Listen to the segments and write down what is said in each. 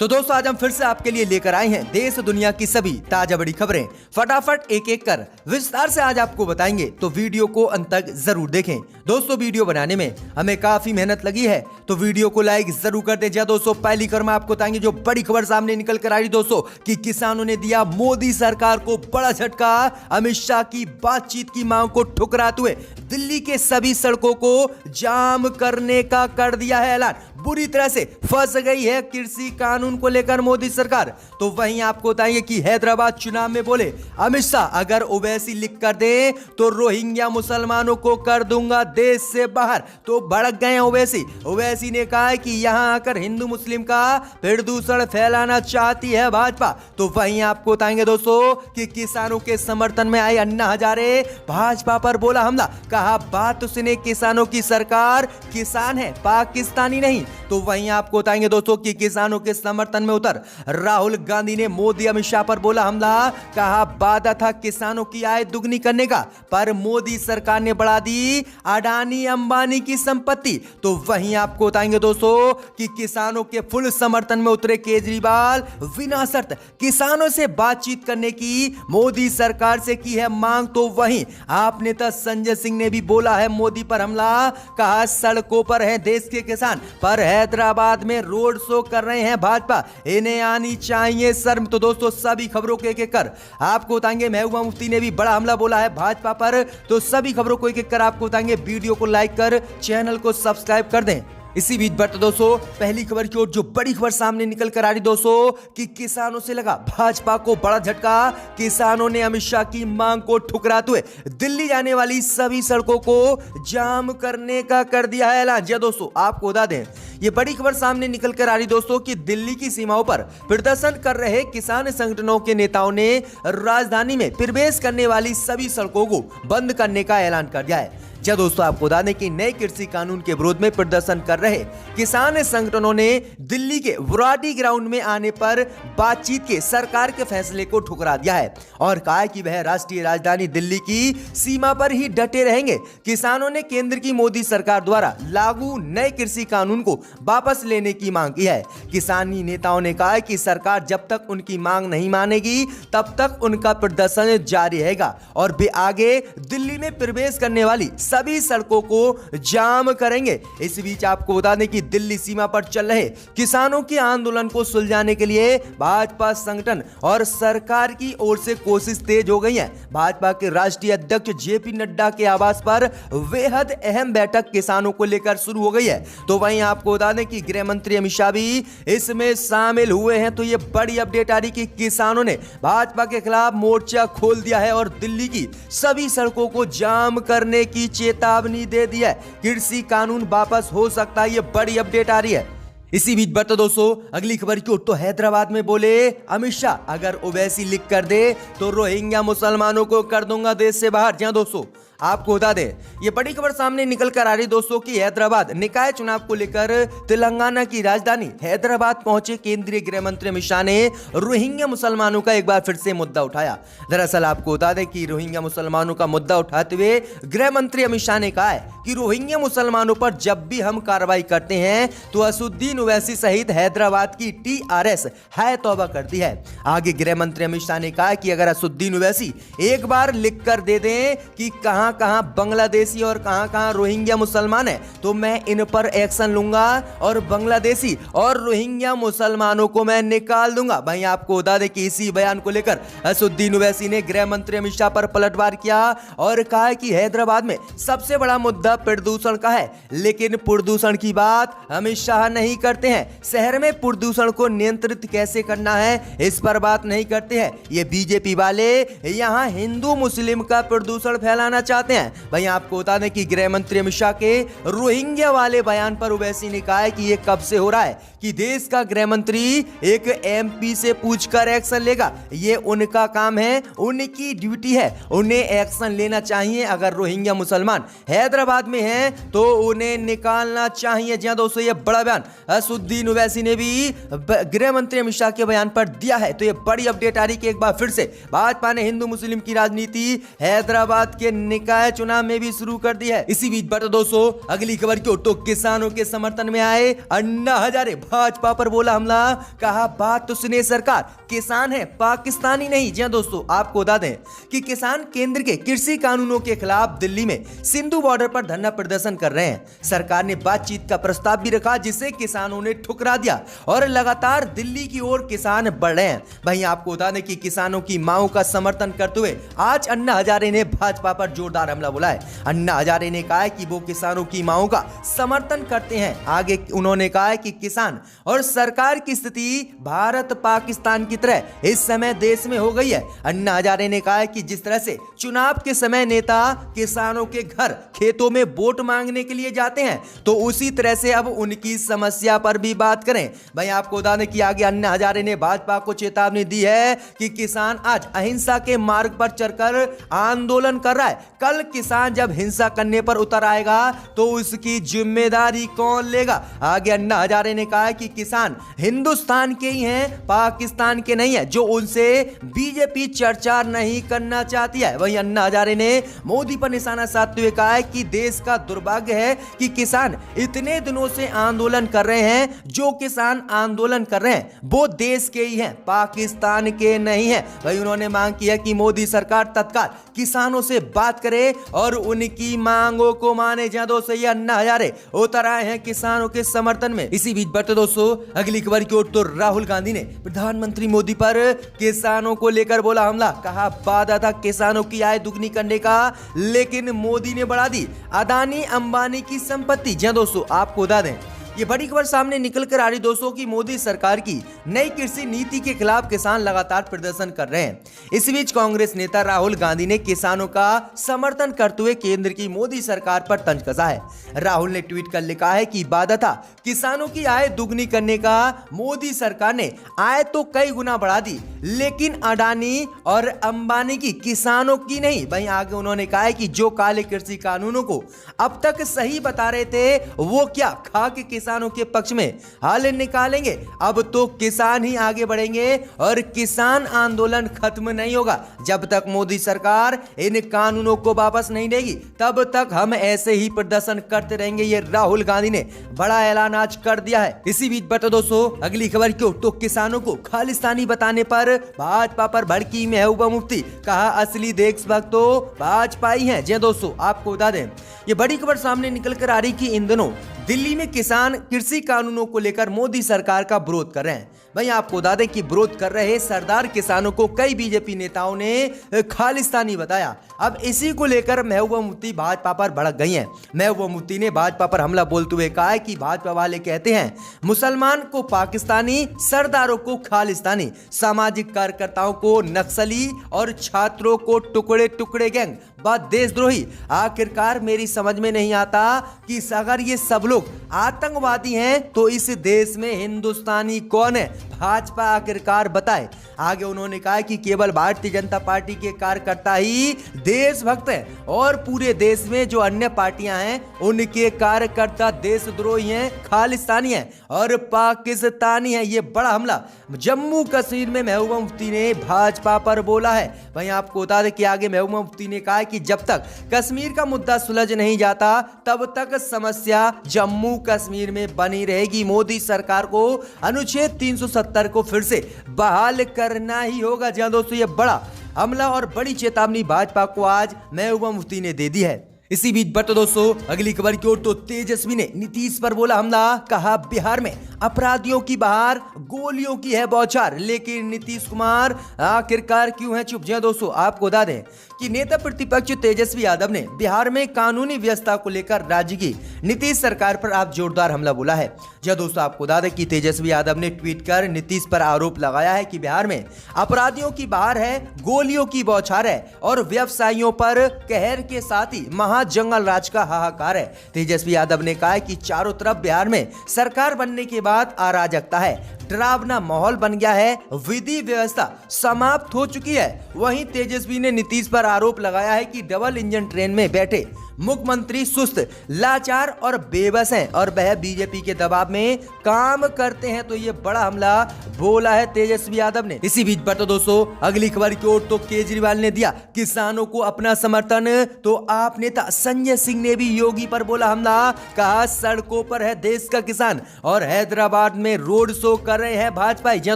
तो दोस्तों आज हम फिर से आपके लिए लेकर आए हैं देश दुनिया की सभी ताजा बड़ी खबरें। फटाफट एक एक कर विस्तार से आज आपको बताएंगे, तो वीडियो को अंत तक जरूर देखें। दोस्तों वीडियो बनाने में हमें काफी मेहनत लगी है, तो वीडियो को लाइक जरूर कर दें। दोस्तों पहली खबर में आपको बताएंगे जो बड़ी खबर सामने निकल कर आई दोस्तों कि किसानों ने दिया मोदी सरकार को बड़ा झटका। अमित शाह की बातचीत की मांग को ठुकराते हुए दिल्ली के सभी सड़कों को जाम करने का कर दिया है ऐलान। बुरी तरह से फंस गई है कृषि कानून को लेकर मोदी सरकार। तो वहीं आपको बताएंगे कि हैदराबाद चुनाव में बोले अमित शाह, अगर ओवैसी लिख कर दे तो रोहिंग्या मुसलमानों को कर दूंगा देश से बाहर। तो भड़क गए ओवैसी ने कहा है कि यहां आकर हिंदू मुस्लिम का प्रदूषण फैलाना चाहती है भाजपा। तो वहीं आपको बताएंगे दोस्तों कि किसानों के समर्थन में आए अन्ना हजारे, भाजपा पर बोला हमला, कहा बात सुने किसानों की सरकार किसान है पाकिस्तानी नहीं। तो वहीं आपको बताएंगे दोस्तों कि किसानों के समर्थन में उतर राहुल गांधी ने मोदी अमित शाह पर बोला हमला, कहा वादा था किसानों की आय दुगनी करने का, पर मोदी सरकार ने बढ़ा दी अडानी अंबानी की संपत्ति। तो वहीं आपको बताएंगे दोस्तों कि किसानों के फुल समर्थन में उतरे केजरीवाल, बिना शर्त किसानों से बातचीत करने की मोदी सरकार से की है मांग। तो वहीं आप नेता संजय सिंह ने भी बोला है मोदी पर हमला, कहा सड़कों पर है देश के किसान, पर हैदराबाद में रोड शो कर रहे हैं भाजपा, इन्हें आनी चाहिए शर्म। तो दोस्तों सभी खबरों को एक एक कर आपको बताएंगे। महबूबा मुफ्ती ने भी बड़ा हमला बोला है भाजपा पर, तो सभी खबरों को एक एक कर आपको बताएंगे। वीडियो को लाइक कर चैनल को सब्सक्राइब कर दें। इसी बीच बढ़ते दोस्तों पहली खबर की ओर, जो बड़ी खबर सामने निकल कर आ रही दोस्तों कि किसानों से लगा भाजपा को बड़ा झटका। किसानों ने अमित शाह की मांग को ठुकराते हुए दिल्ली जाने वाली सभी सड़कों को जाम करने का कर दिया है ऐलान। जी दोस्तों आपको बता दें, ये बड़ी खबर सामने निकल कर आ रही दोस्तों कि दिल्ली की सीमाओं पर प्रदर्शन कर रहे किसान संगठनों के नेताओं ने राजधानी में प्रवेश करने वाली सभी सड़कों को बंद करने का ऐलान कर दिया है। जी दोस्तों आपको बता दें कि नए कृषि कानून के विरोध में प्रदर्शन कर रहे किसान संगठनों ने दिल्ली के बुराडी ग्राउंड में आने पर बातचीत के सरकार के फैसले को ठुकरा दिया है और कहा है कि वह राष्ट्रीय राजधानी दिल्ली की सीमा पर ही डटे रहेंगे। किसानों ने केंद्र की मोदी सरकार द्वारा लागू नए कृषि कानून को वापस लेने की मांग की है। किसानी नेताओं ने कहा है कि सरकार जब तक उनकी मांग नहीं मानेगी तब तक उनका प्रदर्शन जारी रहेगा और वे आगे दिल्ली में प्रवेश करने वाली सभी सड़कों को जाम करेंगे। इस बीच आपको बता दें कि दिल्ली सीमा पर चल रहे किसानों के आंदोलन को सुलझाने के लिए भाजपा संगठन और सरकार की ओर से कोशिश तेज हो गई है। भाजपा के राष्ट्रीय अध्यक्ष जेपी नड्डा के आवास पर बेहद अहम बैठक किसानों को लेकर शुरू हो गई है। तो वहीं आपको बता दें कि गृह मंत्री अमित शाह भी इसमें शामिल हुए हैं। तो ये बड़ी अपडेट आ रही कि किसानों ने भाजपा के खिलाफ मोर्चा खोल दिया है और दिल्ली की सभी सड़कों को जाम करने की चेतावनी दे दी है। कृषि कानून वापस हो सकता है, ये बड़ी अपडेट आ रही है। इसी बीच बढ़ते दोस्तों अगली खबर की ओर, तो हैदराबाद में बोले अमित शाह, अगर ओवैसी लिख कर दे तो रोहिंग्या मुसलमानों को कर दूंगा देश से बाहर। जी दोस्तों आपको बता दें, ये बड़ी खबर सामने निकल कर आ रही दोस्तों कि हैदराबाद निकाय चुनाव को लेकर तेलंगाना की राजधानी हैदराबाद पहुंचे केंद्रीय गृह मंत्री अमित शाह ने रोहिंग्या मुसलमानों का एक बार फिर से मुद्दा उठाया। दरअसल आपको बता दें कि रोहिंग्या मुसलमानों का मुद्दा उठाते हुए गृह मंत्री अमित शाह ने कहा है कि रोहिंग्या मुसलमानों पर जब भी हम कार्रवाई करते हैं तो असुद्दीन ओवैसी सहित हैदराबाद की TRS है तौबा करती है। आगे गृह मंत्री अमित शाह ने कहा कि अगर असुद्दीन ओवैसी एक बार लिख कर दे दें कि कहां कहां बांग्लादेशी और कहां कहां रोहिंग्या मुसलमान है तो मैं इन पर एक्शन लूंगा और बांग्लादेशी और रोहिंग्या मुसलमानों को मैं निकाल दूंगा। भाई आपको बता दें कि इसी बयान को लेकर असुद्दीन ओवैसी ने गृह मंत्री अमित शाह पर पलटवार किया और कहा कि हैदराबाद में सबसे बड़ा मुद्दा प्रदूषण का है, लेकिन प्रदूषण की बात अमित शाह नहीं करते हैं। शहर में प्रदूषण को नियंत्रित कैसे करना है इस पर बात नहीं करते हैं। ये बीजेपी वाले यहां हिंदू मुस्लिम का प्रदूषण फैलाना चाहते हैं। भाई आपको बता दें कि गृह मंत्री अमित शाह के रोहिंग्या वाले बयान पर ओवैसी ने कहा है कि यह कब से हो रहा है कि देश का गृह मंत्री एक MP से पूछकर एक्शन लेगा। ये उनका काम है, उनकी ड्यूटी है, उन्हें एक्शन लेना चाहिए। अगर रोहिंग्या मुसलमान हैदराबाद में हैं तो उन्हें निकालना चाहिए। जी दोस्तों ये बड़ा बयान असुद्दीन ओवैसी ने भी गृह मंत्री अमित शाह के बयान पर दिया है। तो ये बड़ी अपडेट आ रही कि एक बार फिर से भाजपा ने हिंदू मुस्लिम की राजनीति हैदराबाद के निकाय चुनाव में भी शुरू कर दी है। इसी बीच बढ़ते दोस्तों अगली खबर की ओर, तो किसानों के समर्थन में आए अन्ना हजारे, भाजपा पर बोला हमला, कहा बात तो सुने सरकार, किसान है पाकिस्तानी नहीं। जी दोस्तों, आपको बता दें कि किसान केंद्र के कृषि कानूनों के खिलाफ दिल्ली में सिंधु बॉर्डर पर धरना प्रदर्शन कर रहे हैं। सरकार ने बातचीत का प्रस्ताव भी रखा, जिसे किसानों ने ठुकरा दिया और लगातार दिल्ली की ओर किसान बढ़ रहे हैं। वहीं आपको बता दें कि किसानों की मांगों का समर्थन करते हुए आज अन्ना हजारे ने भाजपा पर जोरदार हमला बोला है। अन्ना हजारे ने कहा है कि वो किसानों की मांगों का समर्थन करते हैं। आगे उन्होंने कहा है कि किसान और सरकार की स्थिति भारत पाकिस्तान की तरह इस समय देश में हो गई है। अन्ना हजारे ने कहा है कि जिस तरह से चुनाव के समय नेता किसानों के घर खेतों में वोट मांगने के लिए जाते हैं, तो उसी तरह से अब उनकी समस्या पर भी बात करें। भाई आपको बता दें कि आगे अन्ना हजारे ने भाजपा को चेतावनी दी है कि किसान आज अहिंसा के मार्ग पर चलकर आंदोलन कर रहा है। कल किसान जब हिंसा करने पर उतर आएगा तो उसकी जिम्मेदारी कौन लेगा। आगे अन्ना हजारे ने कहा है कि किसान हिंदुस्तान के ही हैं, पाकिस्तान के नहीं है, जो उनसे बीजेपी चर्चा नहीं करना चाहती है। वहीं अन्ना हजारे ने मोदी पर निशाना साधते हुए कहा है कि देश का दुर्भाग्य है कि किसान इतने दिनों से आंदोलन कर रहे हैं। जो किसान आंदोलन कर रहे हैं वो देश के ही हैं, पाकिस्तान के नहीं है। वहीं उन्होंने मांग की है कि मोदी सरकार तत्काल किसानों से बात करे और उनकी मांगों को माने। जहां दोस्तों ये अन्ना हजारे उतर आए हैं किसानों के समर्थन में। इसी बीच बढ़ते दोस्तों अगली खबर की ओर, तो राहुल गांधी ने प्रधानमंत्री मोदी पर किसानों को लेकर बोला हमला, कहा वादा था किसानों की आय दुगनी करने का, लेकिन मोदी ने बढ़ा दी अदानी अंबानी की संपत्ति। जी दोस्तों, आपको बता दें ये बड़ी खबर सामने निकल कर आ रही दोस्तों की मोदी सरकार की नई कृषि नीति के खिलाफ किसान लगातार प्रदर्शन कर रहे हैं। इस बीच कांग्रेस नेता राहुल गांधी ने किसानों का समर्थन करते हुए केंद्र की मोदी सरकार पर तंज कसा है। राहुल ने ट्वीट कर लिखा है कि वादा था किसानों की आय दुगनी करने का, मोदी सरकार ने आय तो कई गुना बढ़ा दी, लेकिन अडानी और अंबानी की, किसानों की नहीं। वहीं आगे उन्होंने कहा है कि जो काले कृषि कानूनों को अब तक सही बता रहे थे वो क्या खा के किसानों के पक्ष में हल निकालेंगे। अब तो किसान ही आगे बढ़ेंगे और किसान आंदोलन खत्म नहीं होगा जब तक मोदी सरकार इन कानूनों को वापस नहीं लेगी। तब तक हम ऐसे ही प्रदर्शन करते रहेंगे। ये राहुल गांधी ने बड़ा ऐलान आज कर दिया है। इसी बीच बता दोस्तों अगली खबर क्यों, तो किसानों को खालिस्तानी बताने पर भाजपा पर भड़की महबूबा मुफ्ती, कहा असली देशभक्त तो भाजपा ही है। जी दोस्तों, आपको बता दें ये बड़ी खबर सामने निकल कर आ रही कि इन दिनों दिल्ली में किसान कृषि कानूनों को लेकर मोदी सरकार का विरोध कर रहे हैं। वहीं आपको बता दें कि विरोध कर रहे सरदार किसानों को कई बीजेपी नेताओं ने खालिस्तानी बताया। अब इसी को लेकर महबूबा मुफ्ती भाजपा पर भड़क गई हैं। महबूबा मुफ्ती ने भाजपा पर हमला बोलते हुए कहा है कि भाजपा वाले कहते हैं मुसलमान को पाकिस्तानी, सरदारों को खालिस्तानी, सामाजिक कार्यकर्ताओं को नक्सली और छात्रों को टुकड़े टुकड़े गैंग व देशद्रोही। आखिरकार मेरी समझ में नहीं आता कि अगर ये सब लोग आतंकवादी हैं तो इस देश में हिंदुस्तानी कौन है। भाजपा आखिरकार बताए। आगे उन्होंने कहा कि केवल भारतीय जनता पार्टी के कार्यकर्ता ही देशभक्त हैं और पूरे देश में जो अन्य पार्टियां हैं उनके कार्यकर्ता देशद्रोही हैं, खालिस्तानी हैं और पाकिस्तानी हैं। ये बड़ा हमला जम्मू कश्मीर में महबूबा मुफ्ती ने भाजपा पर बोला है। वहीं आपको बता दें कि आगे महबूबा मुफ्ती ने कहा कि जब तक कश्मीर का मुद्दा सुलझ नहीं जाता तब तक समस्या जम्मू कश्मीर में बनी रहेगी। मोदी सरकार को अनुच्छेद 370 को फिर से बहाल करना ही होगा। जहां दोस्तों ये बड़ा हमला और बड़ी चेतावनी भाजपा को आज महबूबा मुफ्ती ने दे दी है। इसी बीच बढ़ते दोस्तों अगली खबर की ओर, तो तेजस्वी ने नीतीश पर बोला हमला, कहा बिहार में अपराधियों की बहार, गोलियों की है बौछार, लेकिन नीतीश कुमार आखिरकार क्यों है चुप। जहां दोस्तों आपको बता दें कि नेता प्रतिपक्ष तेजस्वी यादव ने बिहार में कानूनी व्यवस्था को लेकर राज्य की नीतीश सरकार पर आप जोरदार हमला बोला है। जहां दोस्तों आपको बता दें कि तेजस्वी यादव ने ट्वीट कर नीतीश पर आरोप लगाया है कि बिहार में अपराधियों की बहार है, गोलियों की बौछार है और व्यवसायियों पर कहर के साथ ही जंगल राज का हाहाकार है। तेजस्वी यादव ने कहा है कि चारों तरफ बिहार में सरकार बनने के बाद अराजकता है, डरावना माहौल बन गया है, विधि व्यवस्था समाप्त हो चुकी है। वहीं तेजस्वी ने नीतीश पर आरोप लगाया है कि डबल इंजन ट्रेन में बैठे मुख्यमंत्री सुस्त, लाचार और बेबस हैं और वह बीजेपी के दबाव में काम करते हैं। तो ये बड़ा हमला बोला है तेजस्वी यादव ने। इसी बीच पर तो दोस्तों अगली खबर की ओर तो केजरीवाल ने दिया किसानों को अपना समर्थन। तो आप नेता संजय सिंह ने भी योगी पर बोला हमला, कहा सड़कों पर है देश का किसान और हैदराबाद में रोड शो कर रहे हैं भाजपा। जी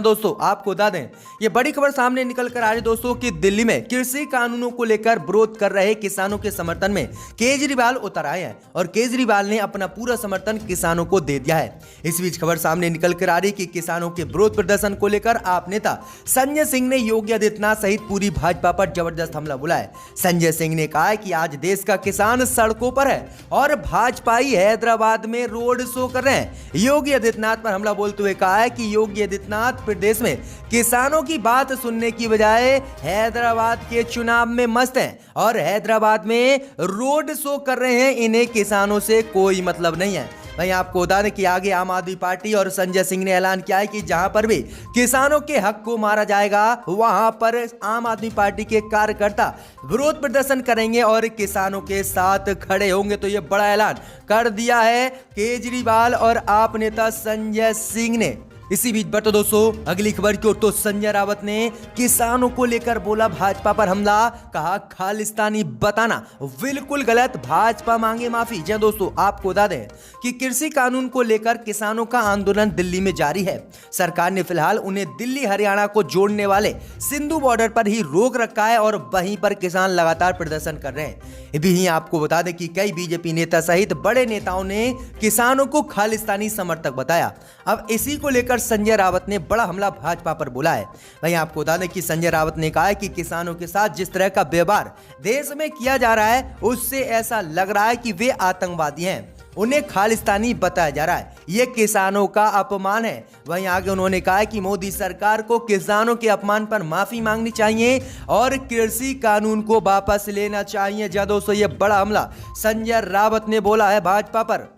दोस्तों, आपको बता दें ये बड़ी खबर सामने निकल कर आ रही दोस्तों कि दिल्ली में कृषि कानूनों को लेकर विरोध कर रहे किसानों के समर्थन में केजरीवाल उतर आए हैं और केजरीवाल ने अपना पूरा समर्थन किसानों को दे दिया है। इस बीच खबर सामने निकल कर आ रही कि किसानों के विरोध प्रदर्शन को लेकर आप नेता संजय सिंह ने योगी आदित्यनाथ सहित पूरी भाजपा पर जबरदस्त हमला बोला है। संजय सिंह ने कहा है कि आज देश का किसान सड़कों पर है और भाजपाई हैदराबाद में रोड शो कर रहे हैं। योगी आदित्यनाथ पर हमला बोलते हुए कहा है कि योगी आदित्यनाथ प्रदेश में किसानों की बात सुनने की बजाय हैदराबाद के चुनाव में मस्त हैं और हैदराबाद में रोड शो कर रहे हैं। इन्हें किसानों से कोई मतलब नहीं है। वहीं आपको बता दें कि आगे आम आदमी पार्टी और संजय सिंह ने ऐलान किया है कि जहां पर भी किसानों के हक को मारा जाएगा वहां पर आम आदमी पार्टी के कार्यकर्ता विरोध प्रदर्शन करेंगे और किसानों के साथ खड़े होंगे। तो यह बड़ा ऐलान कर दिया है केजरीवाल और आप नेता संजय सिंह ने। इसी बीच पर तो दोस्तों अगली खबर की ओर तो संजय रावत ने किसानों को लेकर बोला भाजपा पर हमला, कहा खालिस्तानी बताना बिल्कुल गलत, भाजपा मांगे माफी। जी दोस्तों, आपको बता दें कि कृषि कानून को लेकर किसानों का आंदोलन दिल्ली में जारी है। सरकार ने फिलहाल उन्हें दिल्ली हरियाणा को जोड़ने वाले सिंधु बॉर्डर पर ही रोक रखा है और वहीं पर किसान लगातार प्रदर्शन कर रहे हैं। भी आपको बता दें कि कई बीजेपी नेता सहित बड़े नेताओं ने किसानों को खालिस्तानी समर्थक बताया। अब इसी को लेकर संजय रावत ने बड़ा हमला भाजपा पर बोला है। वहीं आपको बता दें कि संजय रावत ने कहा है कि किसानों के साथ जिस तरह का व्यवहार देश में किया जा रहा है उससे ऐसा लग रहा है कि वे आतंकवादी हैं, उन्हें खालिस्तानी बताया जा रहा है, यह किसानों का अपमान है। वहीं आगे उन्होंने कहा है कि मोदी सरकार को किसानों के अपमान पर माफी मांगनी चाहिए और कृषि कानून को वापस लेना चाहिए। दोस्तों, यह बड़ा हमला संजय रावत ने बोला है भाजपा पर।